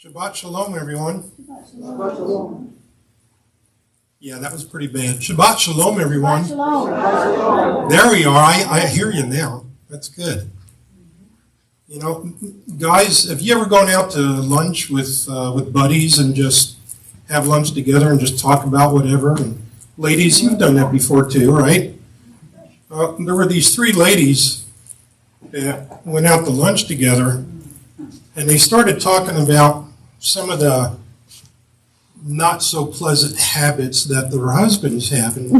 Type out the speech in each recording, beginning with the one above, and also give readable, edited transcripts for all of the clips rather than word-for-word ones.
Shabbat Shalom, everyone. Shabbat Shalom. Yeah, that was pretty bad. Shabbat Shalom, everyone. Shalom. There we are. I hear you now. That's good. You know, guys, have you ever gone out to lunch with buddies and just have lunch together and just talk about whatever? And ladies, you've done that before too, right? There were these three ladies that went out to lunch together, and they started talking about some of the not so pleasant habits that their husbands have. And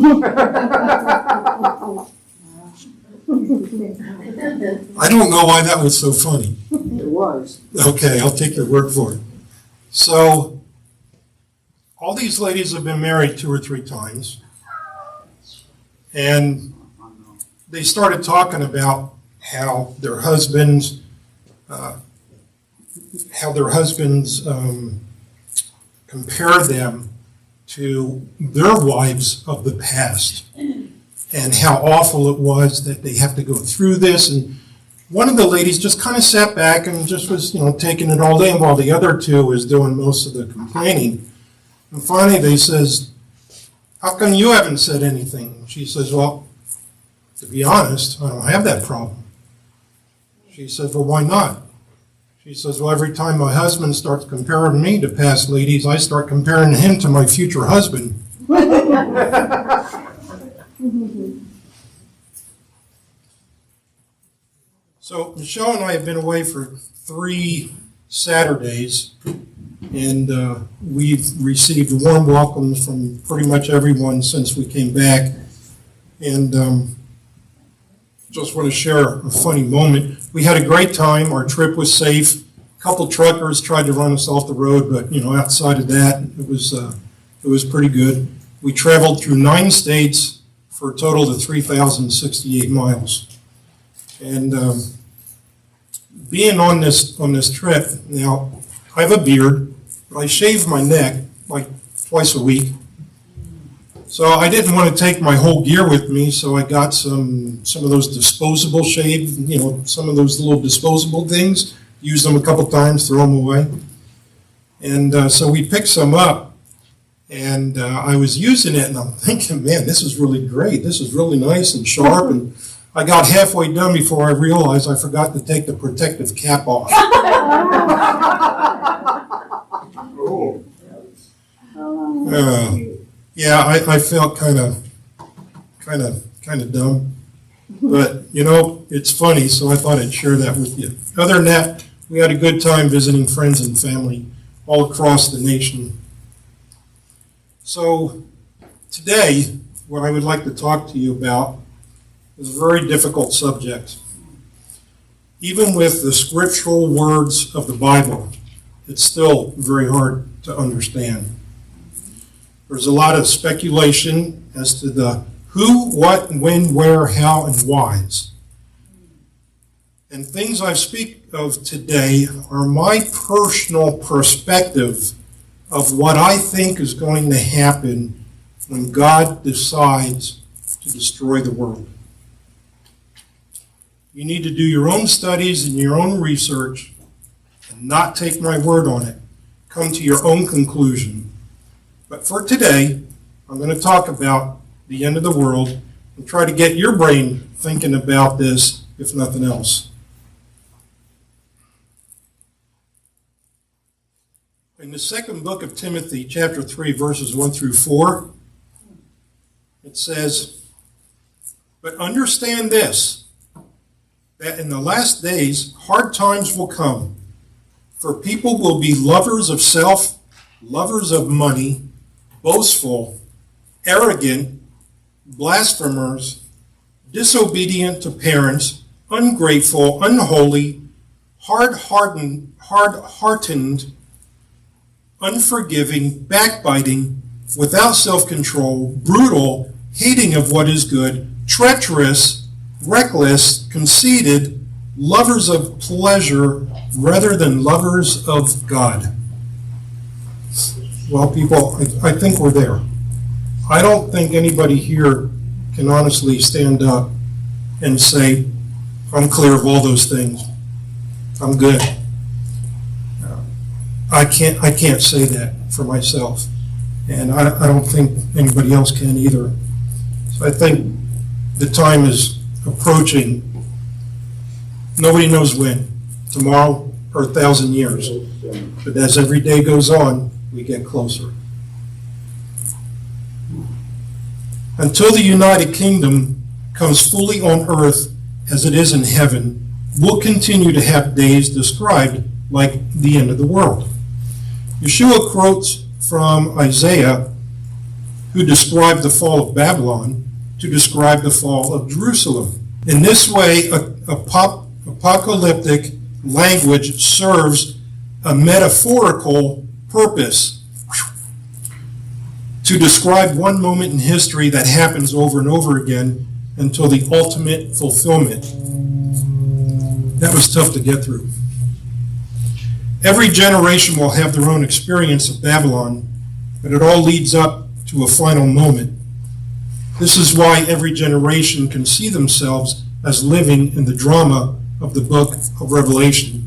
I don't know why that was so funny. It was. Okay, I'll take your word for it. So, all these ladies have been married 2 or 3 times, and they started talking about how their husbands compare them to their wives of the past, and how awful it was that they have to go through this. And one of the ladies just kind of sat back and just was, taking it all in, while the other two was doing most of the complaining. And finally they says, "How come you haven't said anything?" She says, "Well, to be honest, I don't have that problem." She says, "Well, why not?" She says, "Well, every time my husband starts comparing me to past ladies, I start comparing him to my future husband." So Michelle and I have been away for 3 Saturdays, and we've received warm welcomes from pretty much everyone since we came back. And just want to share a funny moment. We had a great time. Our trip was safe. A couple truckers tried to run us off the road, but outside of that, it was pretty good. We traveled through 9 states for a total of 3,068 miles. And being on this trip, now I have a beard, but I shave my neck like twice a week. So I didn't want to take my whole gear with me, so I got some of those disposable shave, some of those little disposable things, used them a couple times, throw them away. And so we picked some up, and I was using it, and I'm thinking, man, this is really great. This is really nice and sharp. And I got halfway done before I realized I forgot to take the protective cap off. Yeah, I felt kind of dumb, but it's funny, so I thought I'd share that with you. Other than that, we had a good time visiting friends and family all across the nation. So today, what I would like to talk to you about is a very difficult subject. Even with the scriptural words of the Bible, it's still very hard to understand. There's a lot of speculation as to the who, what, when, where, how, and whys. And things I speak of today are my personal perspective of what I think is going to happen when God decides to destroy the world. You need to do your own studies and your own research and not take my word on it. Come to your own conclusion. But for today, I'm going to talk about the end of the world and try to get your brain thinking about this, if nothing else. In the second book of Timothy, chapter 3, verses 1 through 4, it says, "But understand this, that in the last days hard times will come, for people will be lovers of self, lovers of money, boastful, arrogant, blasphemers, disobedient to parents, ungrateful, unholy, hard-hearted, unforgiving, backbiting, without self-control, brutal, hating of what is good, treacherous, reckless, conceited, lovers of pleasure rather than lovers of God." Well, people, I think we're there. I don't think anybody here can honestly stand up and say, "I'm clear of all those things. I'm good." I can't say that for myself, and I don't think anybody else can either. So I think the time is approaching. Nobody knows when, tomorrow or 1,000 years. But as every day goes on, we get closer. Until the United Kingdom comes fully on earth as it is in heaven, we'll continue to have days described like the end of the world. Yeshua quotes from Isaiah, who described the fall of Babylon, to describe the fall of Jerusalem. In this way, apocalyptic language serves a metaphorical purpose to describe one moment in history that happens over and over again until the ultimate fulfillment. That was tough to get through. Every generation will have their own experience of Babylon, but it all leads up to a final moment. This is why every generation can see themselves as living in the drama of the book of Revelation.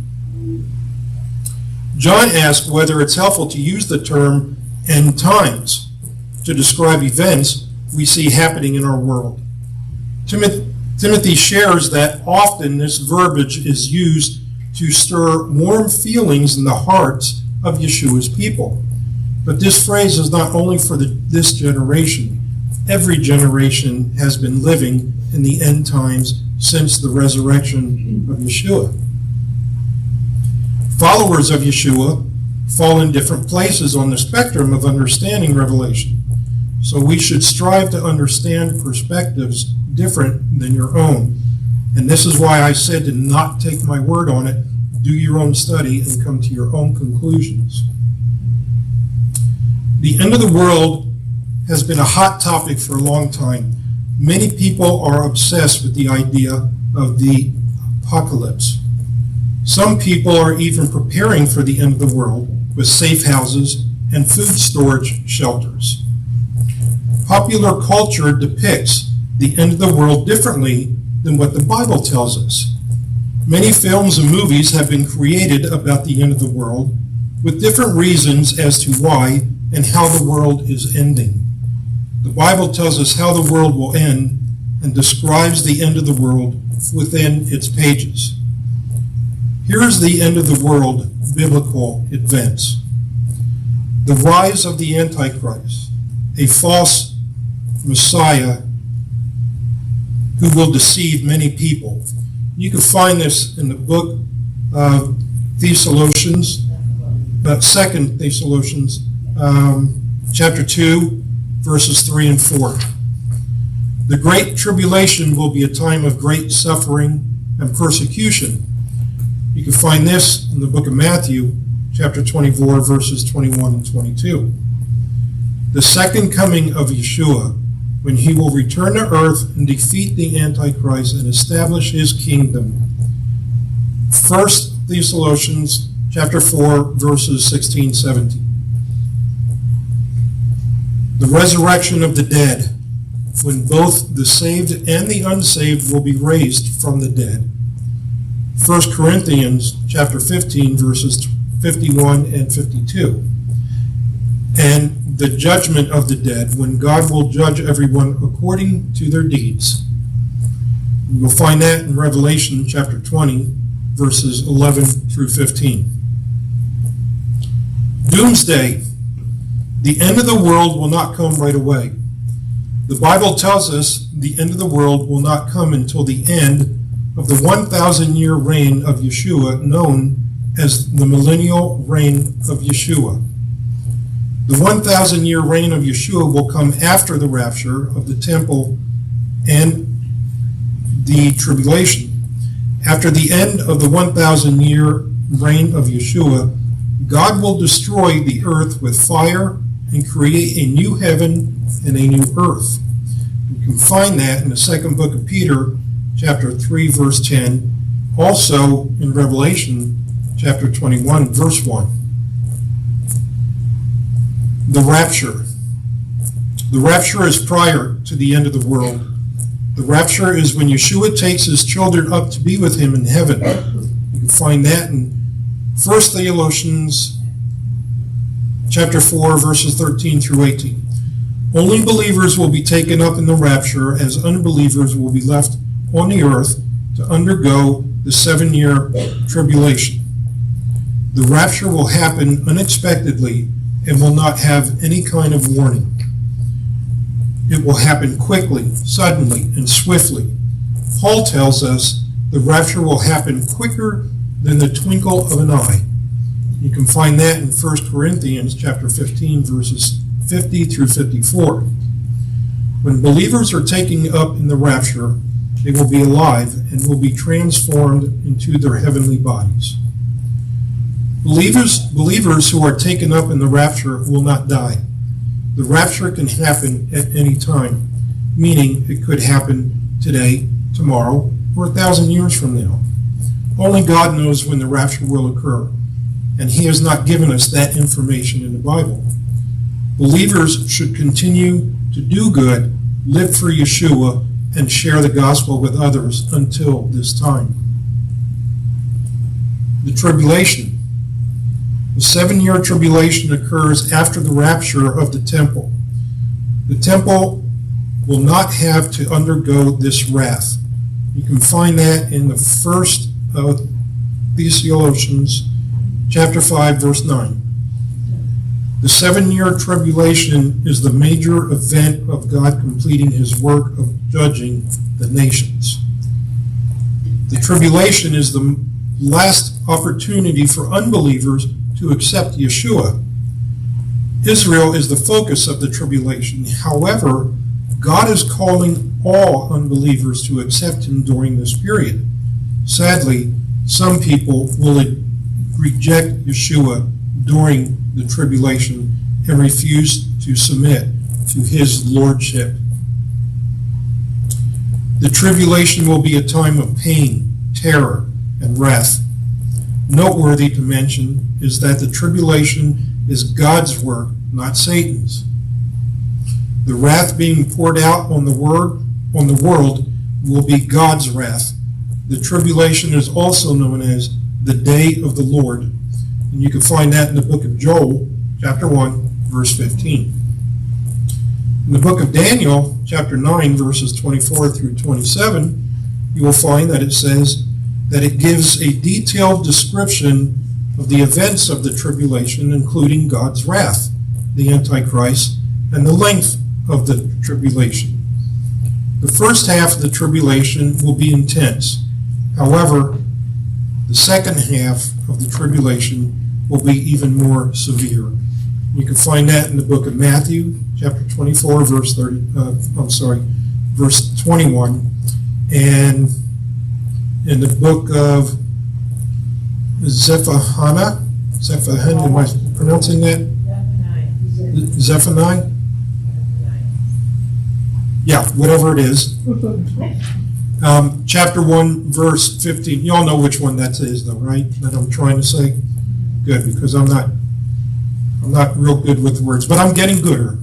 John asked whether it's helpful to use the term end times to describe events we see happening in our world. Timothy shares that often this verbiage is used to stir warm feelings in the hearts of Yeshua's people. But this phrase is not only for this generation. Every generation has been living in the end times since the resurrection of Yeshua. Followers of Yeshua fall in different places on the spectrum of understanding Revelation. So we should strive to understand perspectives different than your own. And this is why I said to not take my word on it, do your own study and come to your own conclusions. The end of the world has been a hot topic for a long time. Many people are obsessed with the idea of the apocalypse. Some people are even preparing for the end of the world with safe houses and food storage shelters. Popular culture depicts the end of the world differently than what the Bible tells us. Many films and movies have been created about the end of the world with different reasons as to why and how the world is ending. The Bible tells us how the world will end and describes the end of the world within its pages. Here is the end of the world biblical events. The rise of the Antichrist, a false Messiah who will deceive many people. You can find this in the book of Thessalonians, 2 Thessalonians, chapter 2, verses 3 and 4. The Great Tribulation will be a time of great suffering and persecution. You can find this in the book of Matthew, chapter 24, verses 21 and 22. The second coming of Yeshua, when he will return to earth and defeat the Antichrist and establish his kingdom. 1 Thessalonians chapter 4, verses 16, 17. The resurrection of the dead, when both the saved and the unsaved will be raised from the dead. 1 Corinthians chapter 15, verses 51 and 52. And the judgment of the dead, when God will judge everyone according to their deeds. You'll find that in Revelation chapter 20, verses 11 through 15. Doomsday. The end of the world will not come right away. The Bible tells us the end of the world will not come until the end of the 1,000-year reign of Yeshua, known as the millennial reign of Yeshua. The 1,000-year reign of Yeshua will come after the rapture of the temple and the tribulation. After the end of the 1,000-year reign of Yeshua, God will destroy the earth with fire and create a new heaven and a new earth. You can find that in the second book of Peter, chapter 3, verse 10, also in Revelation, chapter 21, verse 1. The rapture. The rapture is prior to the end of the world. The rapture is when Yeshua takes his children up to be with him in heaven. You can find that in 1 Thessalonians chapter 4, verses 13 through 18. Only believers will be taken up in the rapture, as unbelievers will be left on the earth to undergo the 7-year tribulation. The rapture will happen unexpectedly and will not have any kind of warning. It will happen quickly, suddenly, and swiftly. Paul tells us the rapture will happen quicker than the twinkle of an eye. You can find that in 1 Corinthians chapter 15, verses 50 through 54. When believers are taken up in the rapture, they will be alive and will be transformed into their heavenly bodies. Believers who are taken up in the rapture will not die. The rapture can happen at any time, meaning it could happen today, tomorrow, or 1,000 years from now. Only God knows when the rapture will occur, and He has not given us that information in the Bible. Believers should continue to do good, live for Yeshua, and share the gospel with others until this time. The tribulation. The 7-year tribulation occurs after the rapture of the temple. The temple will not have to undergo this wrath. You can find that in the first of Thessalonians chapter 5, verse 9. The 7-year tribulation is the major event of God completing His work of judging the nations. The tribulation is the last opportunity for unbelievers to accept Yeshua. Israel is the focus of the tribulation. However, God is calling all unbelievers to accept Him during this period. Sadly, some people will reject Yeshua during the tribulation and refuse to submit to His lordship. The tribulation will be a time of pain, terror, and wrath. Noteworthy to mention is that the tribulation is God's work, not Satan's. The wrath being poured out on the world will be God's wrath. The tribulation is also known as the day of the Lord, and you can find that in the book of Joel, chapter 1, verse 15. In the book of Daniel, chapter 9, verses 24 through 27, you will find that it says that it gives a detailed description of the events of the tribulation, including God's wrath, the Antichrist, and the length of the tribulation. The first half of the tribulation will be intense. However, the second half of the tribulation will be even more severe. You can find that in the book of Matthew, chapter 24, verse 21, and in the book of Zephaniah, am I pronouncing that? Zephaniah? Yeah, whatever it is. Chapter 1, verse 15. You all know which one that is, though, right? That I'm trying to say? Good, because I'm not real good with words, but I'm getting gooder.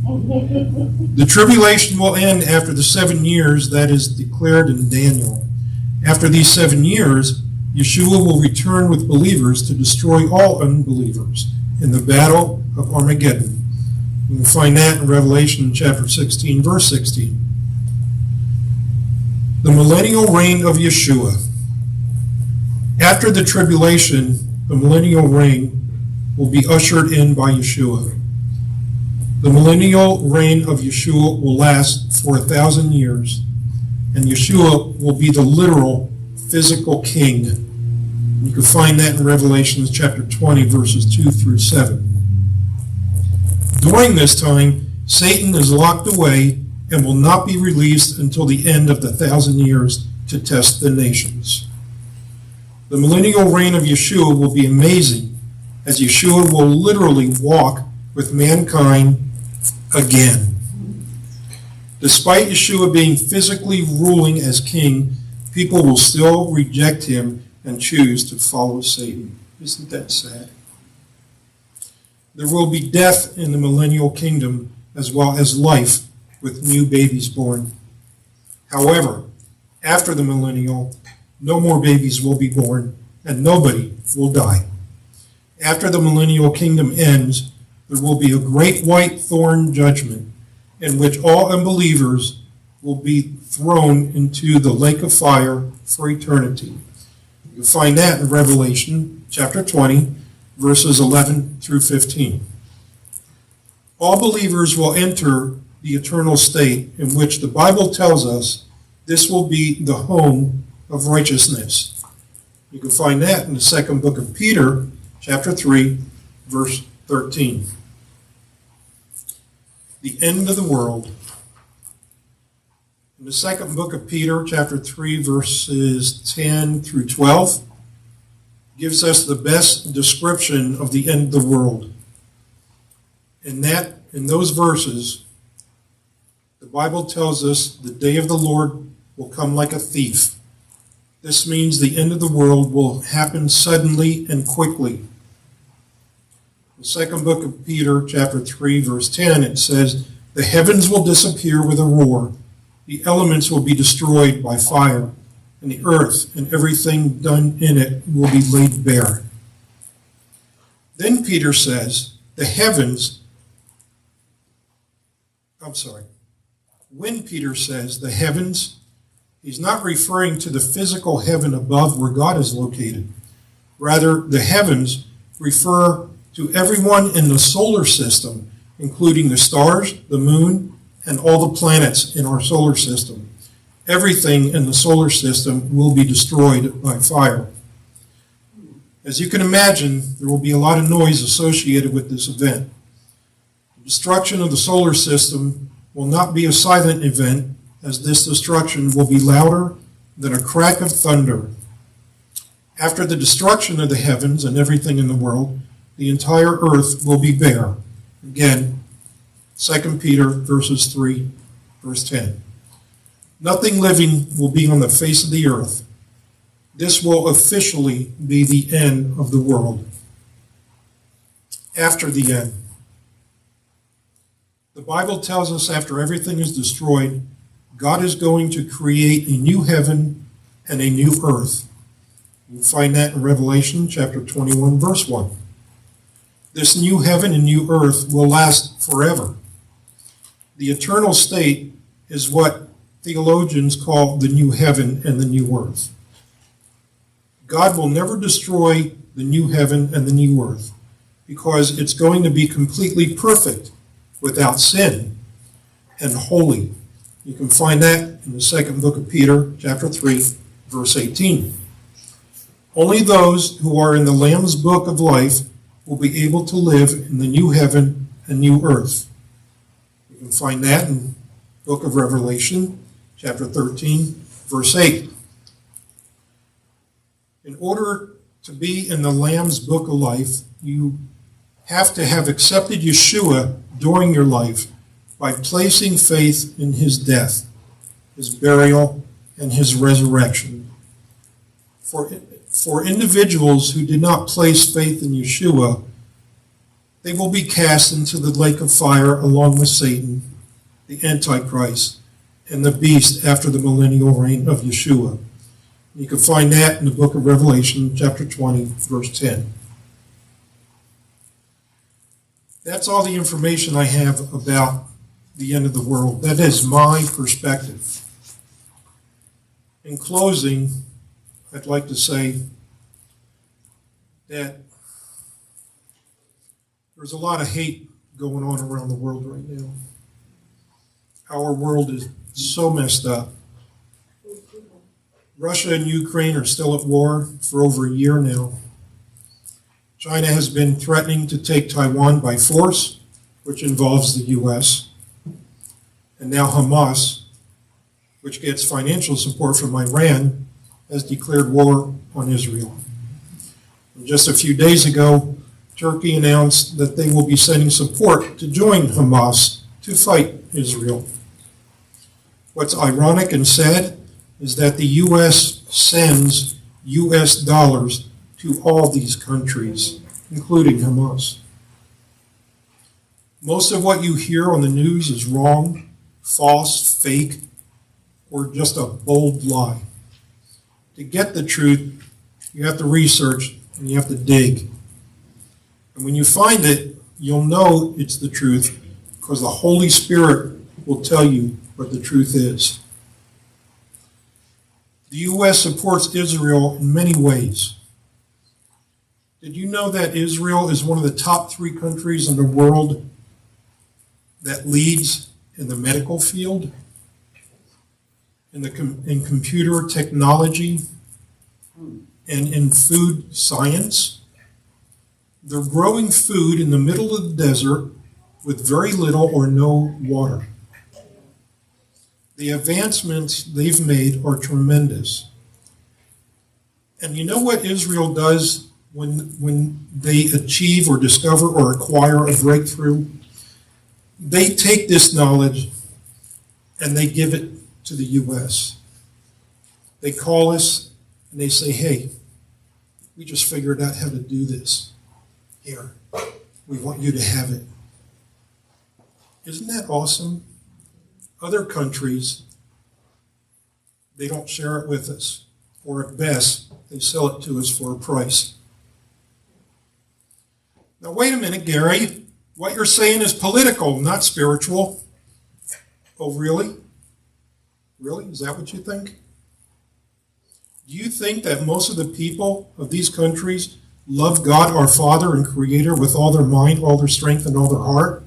The tribulation will end after the 7 years that is declared in Daniel. After these 7 years, Yeshua will return with believers to destroy all unbelievers in the battle of Armageddon. You can find that in Revelation chapter 16, verse 16. The millennial reign of Yeshua. After the tribulation, the millennial reign will be ushered in by Yeshua. The millennial reign of Yeshua will last for 1,000 years, and Yeshua will be the literal physical king. You can find that in Revelation chapter 20, verses 2 through 7. During this time, Satan is locked away and will not be released until the end of the 1,000 years to test the nations. The millennial reign of Yeshua will be amazing, as Yeshua will literally walk with mankind again. Despite Yeshua being physically ruling as king, people will still reject him and choose to follow Satan. Isn't that sad? There will be death in the millennial kingdom as well as life with new babies born. However, after the millennial, no more babies will be born and nobody will die. After the millennial kingdom ends, there will be a great white throne judgment in which all unbelievers will be thrown into the lake of fire for eternity. You find that in Revelation chapter 20, verses 11 through 15. All believers will enter the eternal state in which the Bible tells us this will be the home of righteousness. You can find that in the second book of Peter, chapter 3, verse 13. The end of the world. In the second book of Peter, chapter 3, verses 10 through 12, gives us the best description of the end of the world. In those verses, the Bible tells us the day of the Lord will come like a thief. This means the end of the world will happen suddenly and quickly. The second book of Peter, chapter 3, verse 10, it says, the heavens will disappear with a roar. The elements will be destroyed by fire, and the earth and everything done in it will be laid bare. Then Peter says, when Peter says the heavens, he's not referring to the physical heaven above where God is located. Rather, the heavens refer to everyone in the solar system, including the stars, the moon, and all the planets in our solar system. Everything in the solar system will be destroyed by fire. As you can imagine, there will be a lot of noise associated with this event. The destruction of the solar system will not be a silent event, as this destruction will be louder than a crack of thunder. After the destruction of the heavens and everything in the world, the entire earth will be bare. Again, 2 Peter verses 3, verse 10. Nothing living will be on the face of the earth. This will officially be the end of the world. After the end. The Bible tells us after everything is destroyed, God is going to create a new heaven and a new earth. You'll find that in Revelation chapter 21, verse 1. This new heaven and new earth will last forever. The eternal state is what theologians call the new heaven and the new earth. God will never destroy the new heaven and the new earth because it's going to be completely perfect, without sin, and holy. You can find that in the second book of Peter, chapter 3, verse 18. Only those who are in the Lamb's book of life will be able to live in the new heaven and new earth. You can find that in the book of Revelation, chapter 13, verse 8. In order to be in the Lamb's book of life, you have to have accepted Yeshua during your life by placing faith in his death, his burial, and his resurrection. For individuals who did not place faith in Yeshua, they will be cast into the lake of fire along with Satan, the Antichrist, and the beast after the millennial reign of Yeshua. You can find that in the book of Revelation, chapter 20, verse 10. That's all the information I have about the end of the world. That is my perspective. In closing, I'd like to say that there's a lot of hate going on around the world right now. Our world is so messed up. Russia and Ukraine are still at war for over a year now. China has been threatening to take Taiwan by force, which involves the U.S. And now Hamas, which gets financial support from Iran, has declared war on Israel. And just a few days ago, Turkey announced that they will be sending support to join Hamas to fight Israel. What's ironic and sad is that the U.S. sends U.S. dollars to all these countries, including Hamas. Most of what you hear on the news is wrong, false, fake, or just a bold lie. To get the truth, you have to research and you have to dig. And when you find it, you'll know it's the truth because the Holy Spirit will tell you what the truth is. The U.S. supports Israel in many ways. Did you know that Israel is one of the top 3 countries in the world that leads in the medical field, in computer technology, and in food science? They're growing food in the middle of the desert with very little or no water. The advancements they've made are tremendous. And you know what Israel does when they achieve or discover or acquire a breakthrough? They take this knowledge and they give it to the U.S. They call us and they say, hey, we just figured out how to do this. Here, we want you to have it. Isn't that awesome? Other countries, they don't share it with us, or at best, they sell it to us for a price. Now, wait a minute, Gary. What you're saying is political, not spiritual. Oh, really? Really? Is that what you think? Do you think that most of the people of these countries love God, our Father and Creator, with all their mind, all their strength, and all their heart?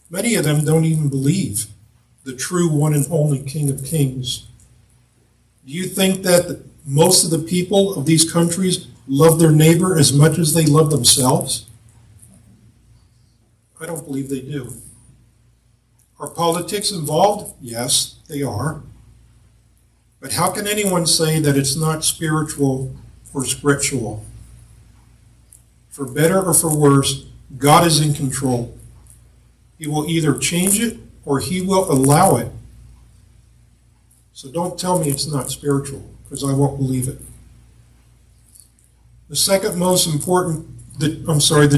Many of them don't even believe the true one and only King of Kings. Do you think that most of the people of these countries love their neighbor as much as they love themselves? I don't believe they do. Are politics involved? Yes, they are. But how can anyone say that it's not spiritual or scriptural? For better or for worse, God is in control. He will either change it or he will allow it. So don't tell me it's not spiritual, because I won't believe it. The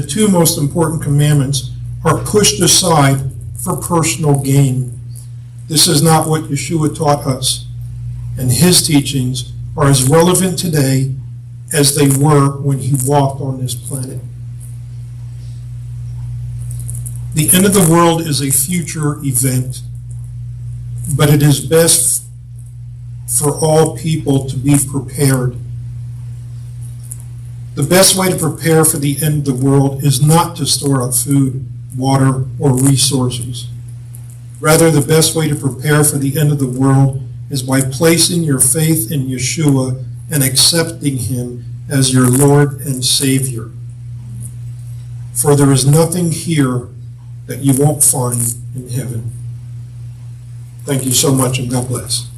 two most important commandments are pushed aside for personal gain. This is not what Yeshua taught us, and his teachings are as relevant today as they were when he walked on this planet. The end of the world is a future event, but it is best for all people to be prepared. The best way to prepare for the end of the world is not to store up food, water, or resources. Rather, the best way to prepare for the end of the world is by placing your faith in Yeshua and accepting him as your Lord and Savior. For there is nothing here that you won't find in heaven. Thank you so much, and God bless.